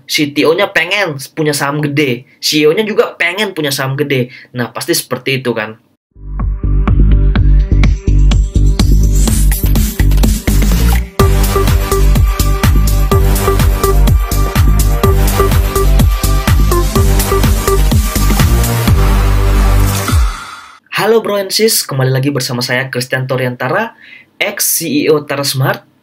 CTO-nya pengen punya saham gede, CEO-nya juga pengen punya saham gede. Nah, pasti seperti itu kan. Halo bro and sis, kembali lagi bersama saya Christian Toriantara, ex-CEO Terasmart.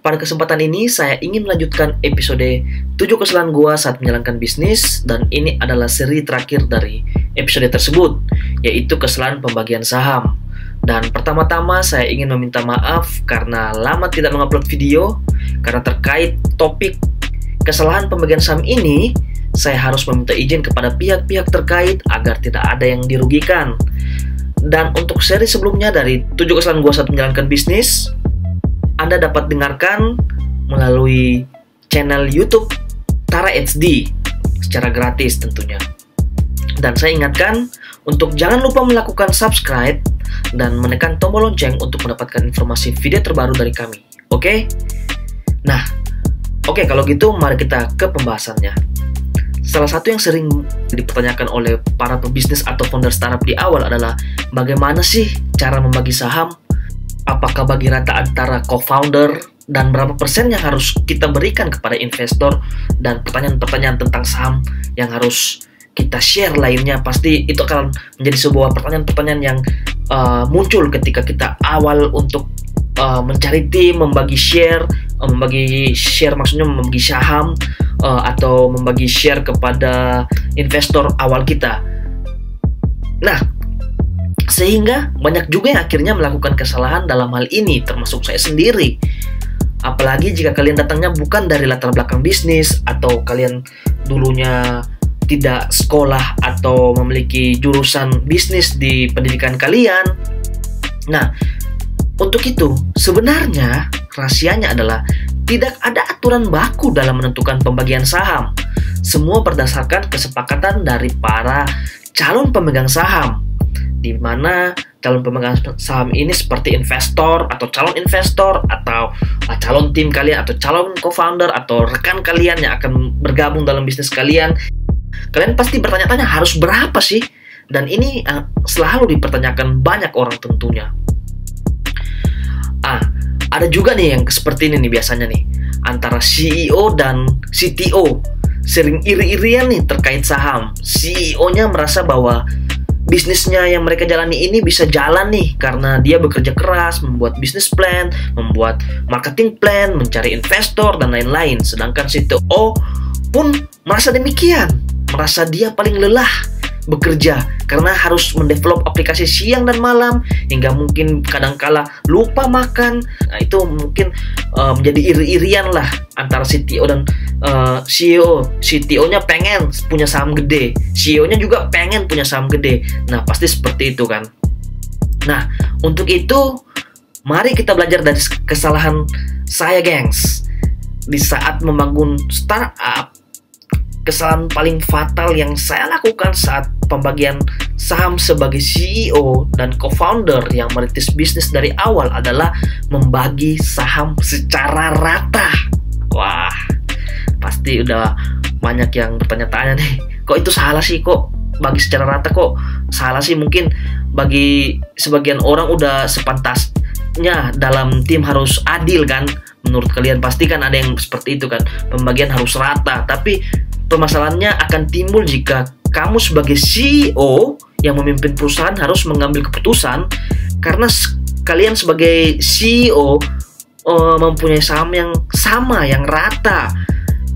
Pada kesempatan ini saya ingin melanjutkan episode 7 kesalahan gua saat menjalankan bisnis, dan ini adalah seri terakhir dari episode tersebut, yaitu kesalahan pembagian saham. Dan pertama-tama saya ingin meminta maaf karena lama tidak mengupload video, karena terkait topik kesalahan pembagian saham ini, saya harus meminta izin kepada pihak-pihak terkait agar tidak ada yang dirugikan. Dan untuk seri sebelumnya dari 7 kesalahan gua saat menjalankan bisnis, Anda dapat dengarkan melalui channel YouTube Tara HD secara gratis tentunya. Dan saya ingatkan untuk jangan lupa melakukan subscribe dan menekan tombol lonceng untuk mendapatkan informasi video terbaru dari kami. Oke? Nah, oke, kalau gitu mari kita ke pembahasannya. Salah satu yang sering dipertanyakan oleh para pebisnis atau founder startup di awal adalah bagaimana sih cara membagi saham? Apakah bagi rata antara co-founder dan berapa persen yang harus kita berikan kepada investor, dan pertanyaan-pertanyaan tentang saham yang harus kita share lainnya. Pasti itu akan menjadi sebuah pertanyaan-pertanyaan yang muncul ketika kita awal untuk mencari tim, membagi share maksudnya membagi saham atau membagi share kepada investor awal kita. Nah, sehingga banyak juga yang akhirnya melakukan kesalahan dalam hal ini, termasuk saya sendiri. Apalagi jika kalian datangnya bukan dari latar belakang bisnis, atau kalian dulunya tidak sekolah atau memiliki jurusan bisnis di pendidikan kalian. Nah, untuk itu sebenarnya rahasianya adalah tidak ada aturan baku dalam menentukan pembagian saham. Semua berdasarkan kesepakatan dari para calon pemegang saham, di mana calon pemegang saham ini seperti investor atau calon investor, atau calon tim kalian, atau calon co-founder, atau rekan kalian yang akan bergabung dalam bisnis kalian. Kalian pasti bertanya-tanya harus berapa sih? Dan ini selalu dipertanyakan banyak orang tentunya. Ada juga nih yang seperti ini nih biasanya nih, antara CEO dan CTO sering iri-irian nih terkait saham. CEO-nya merasa bahwa bisnisnya yang mereka jalani ini bisa jalan nih karena dia bekerja keras, membuat bisnis plan, membuat marketing plan, mencari investor, dan lain-lain. Sedangkan CTO pun merasa demikian, merasa dia paling lelah bekerja karena harus mendevelop aplikasi siang dan malam, hingga mungkin kadangkala lupa makan. Nah, itu mungkin menjadi iri-irian lah antara CTO dan CEO. CTO-nya pengen punya saham gede, CEO-nya juga pengen punya saham gede. Nah, pasti seperti itu kan. Nah, untuk itu mari kita belajar dari kesalahan saya, gengs. Di saat membangun startup, kesalahan paling fatal yang saya lakukan saat pembagian saham sebagai CEO dan co-founder yang merintis bisnis dari awal adalah membagi saham secara rata. Wah, pasti udah banyak yang bertanya-tanya nih, kok itu salah sih, kok bagi secara rata kok salah sih? Mungkin bagi sebagian orang udah sepantasnya dalam tim harus adil kan. Menurut kalian pasti kan ada yang seperti itu kan, pembagian harus rata. Tapi permasalahannya akan timbul jika kamu sebagai CEO yang memimpin perusahaan harus mengambil keputusan, karena kalian sebagai CEO mempunyai saham yang sama, yang rata.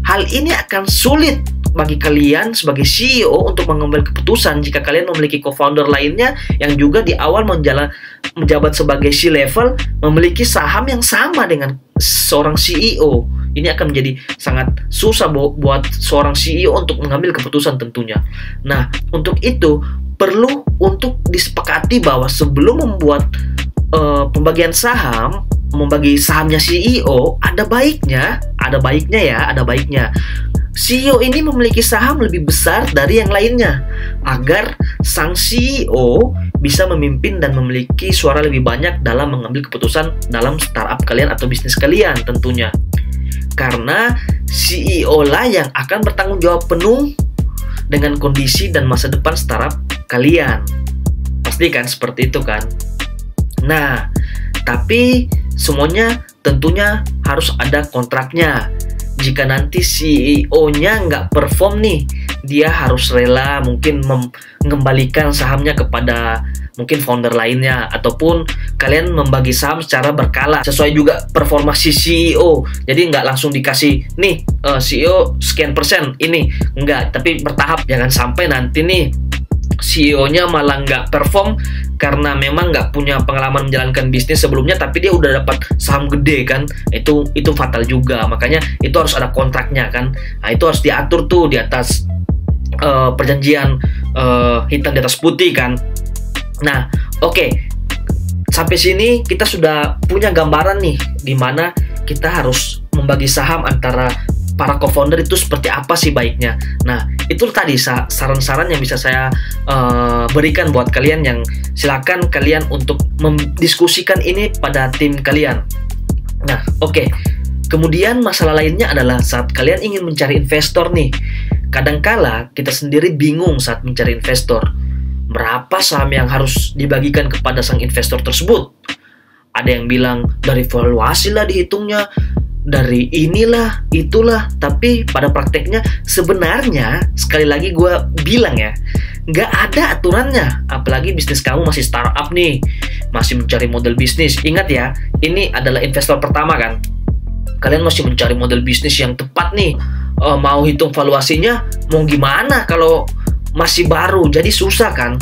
Hal ini akan sulit bagi kalian sebagai CEO untuk mengambil keputusan jika kalian memiliki co-founder lainnya yang juga di awal menjabat sebagai C-level, memiliki saham yang sama dengan seorang CEO. Ini akan menjadi sangat susah buat seorang CEO untuk mengambil keputusan tentunya. Nah, untuk itu perlu untuk disepakati bahwa sebelum membuat pembagian saham, membagi sahamnya CEO, ada baiknya CEO ini memiliki saham lebih besar dari yang lainnya, agar sang CEO bisa memimpin dan memiliki suara lebih banyak dalam mengambil keputusan dalam startup kalian atau bisnis kalian tentunya. Karena CEO lah yang akan bertanggung jawab penuh dengan kondisi dan masa depan startup kalian. Pasti kan seperti itu kan? Nah, tapi semuanya tentunya harus ada kontraknya. Jika nanti CEO-nya nggak perform nih, dia harus rela mungkin mengembalikan sahamnya kepada mungkin founder lainnya, ataupun kalian membagi saham secara berkala sesuai juga performa si CEO. Jadi nggak langsung dikasih nih CEO sekian persen ini, nggak, tapi bertahap. Jangan sampai nanti nih CEO-nya malah nggak perform karena memang nggak punya pengalaman menjalankan bisnis sebelumnya, tapi dia udah dapat saham gede kan, itu fatal juga. Makanya itu harus ada kontraknya kan. Nah, itu harus diatur tuh di atas perjanjian hitam di atas putih kan. Nah, oke. Sampai sini kita sudah punya gambaran nih di mana kita harus membagi saham antara para co-founder itu seperti apa sih baiknya. Nah, itu tadi saran-saran yang bisa saya berikan buat kalian, yang silakan kalian untuk mendiskusikan ini pada tim kalian. Nah, oke. Kemudian masalah lainnya adalah saat kalian ingin mencari investor nih. Kadangkala kita sendiri bingung saat mencari investor. Berapa saham yang harus dibagikan kepada sang investor tersebut? Ada yang bilang dari valuasi lah dihitungnya, dari inilah, itulah. Tapi pada prakteknya sebenarnya, sekali lagi gue bilang ya, nggak ada aturannya. Apalagi bisnis kamu masih startup nih, masih mencari model bisnis. Ingat ya, ini adalah investor pertama kan. Kalian masih mencari model bisnis yang tepat nih. Mau hitung valuasinya, mau gimana kalau masih baru? Jadi susah kan.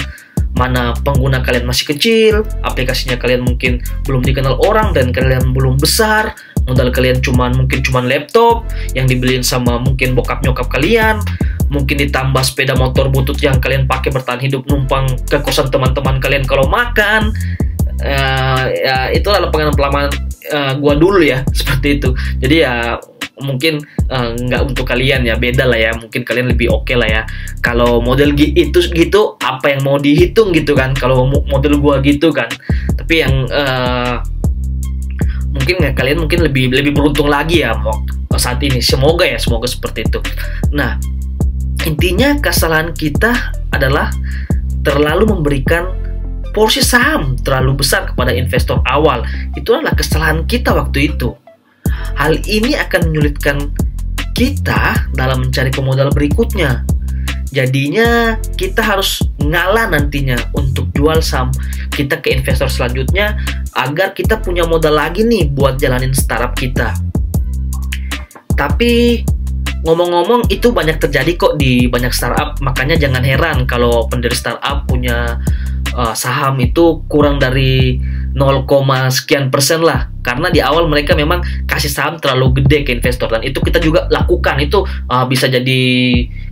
Mana pengguna kalian masih kecil, aplikasinya kalian mungkin belum dikenal orang, dan kalian belum besar, modal kalian mungkin cuman laptop yang dibeliin sama mungkin bokap nyokap kalian, mungkin ditambah sepeda motor butut yang kalian pakai bertahan hidup numpang ke kosan teman-teman kalian kalau makan. Ya itu adalah pengalaman gua dulu ya, seperti itu. Jadi ya mungkin nggak untuk kalian ya, beda lah ya, mungkin kalian lebih oke lah ya kalau model itu gitu, apa yang mau dihitung gitu kan, kalau model gua gitu kan. Tapi yang mungkin ya, kalian mungkin lebih beruntung lagi ya saat ini, semoga seperti itu. Nah, intinya kesalahan kita adalah terlalu memberikan porsi saham terlalu besar kepada investor awal. Itu adalah kesalahan kita waktu itu. Hal ini akan menyulitkan kita dalam mencari pemodal berikutnya. Jadinya kita harus ngalah nantinya untuk jual saham kita ke investor selanjutnya agar kita punya modal lagi nih buat jalanin startup kita. Tapi ngomong-ngomong, itu banyak terjadi kok di banyak startup. Makanya jangan heran kalau pendiri startup punya saham itu kurang dari 0, sekian persen lah, karena di awal mereka memang kasih saham terlalu gede ke investor, dan itu kita juga lakukan. Itu bisa jadi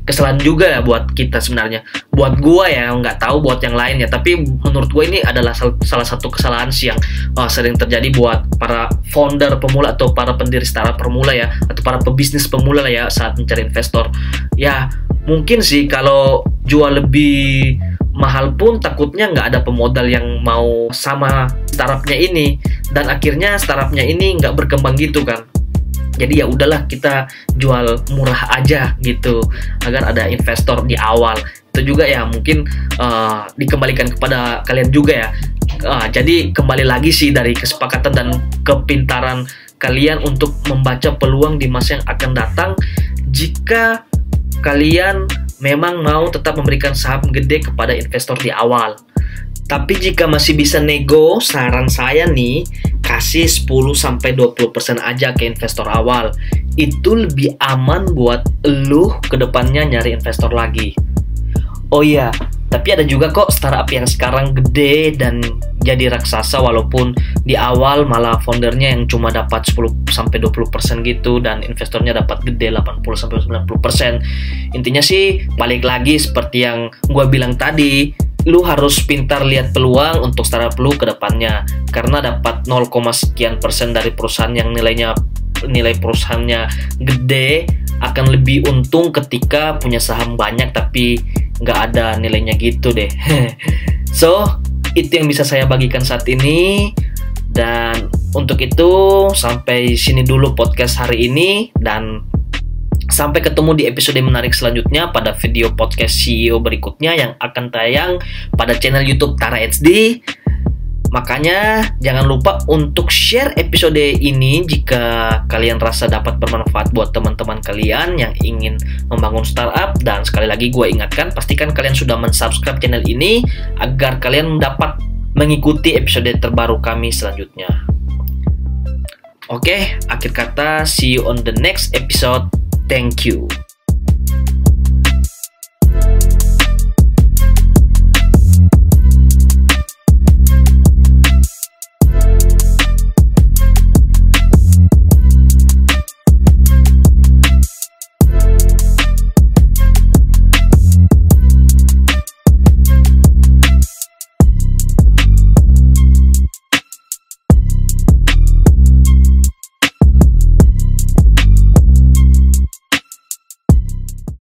kesalahan juga ya buat kita sebenarnya. Buat gua ya, nggak tahu buat yang lain ya, tapi menurut gua ini adalah salah satu kesalahan sih yang sering terjadi buat para founder pemula atau para pendiri startup pemula ya, atau para pebisnis pemula lah ya saat mencari investor. Ya mungkin sih kalau jual lebih mahal pun takutnya nggak ada pemodal yang mau sama startupnya ini, dan akhirnya startupnya ini nggak berkembang gitu kan. Jadi ya udahlah, kita jual murah aja gitu agar ada investor di awal. Itu juga ya mungkin dikembalikan kepada kalian juga ya. Jadi kembali lagi sih dari kesepakatan dan kepintaran kalian untuk membaca peluang di masa yang akan datang. Jika kalian memang mau tetap memberikan saham gede kepada investor di awal. Tapi jika masih bisa nego, saran saya nih, kasih 10-20% aja ke investor awal. Itu lebih aman buat lu ke depannya nyari investor lagi. Oh iya, tapi ada juga kok startup yang sekarang gede dan jadi raksasa, walaupun di awal malah foundernya yang cuma dapat 10-20% gitu, dan investornya dapat gede 80-90%. Intinya sih balik lagi seperti yang gue bilang tadi, lu harus pintar lihat peluang untuk startup lu ke depannya, karena dapat 0, sekian persen dari perusahaan yang nilai perusahaannya gede akan lebih untung ketika punya saham banyak tapi nggak ada nilainya gitu deh. So, itu yang bisa saya bagikan saat ini, dan Untuk itu, sampai sini dulu podcast hari ini, dan sampai ketemu di episode menarik selanjutnya pada video podcast CEO berikutnya yang akan tayang pada channel YouTube Tara HD. Makanya jangan lupa untuk share episode ini jika kalian rasa dapat bermanfaat buat teman-teman kalian yang ingin membangun startup. Dan sekali lagi gue ingatkan, pastikan kalian sudah mensubscribe channel ini agar kalian dapat mengikuti episode terbaru kami selanjutnya. Oke, akhir kata, see you on the next episode. Thank you.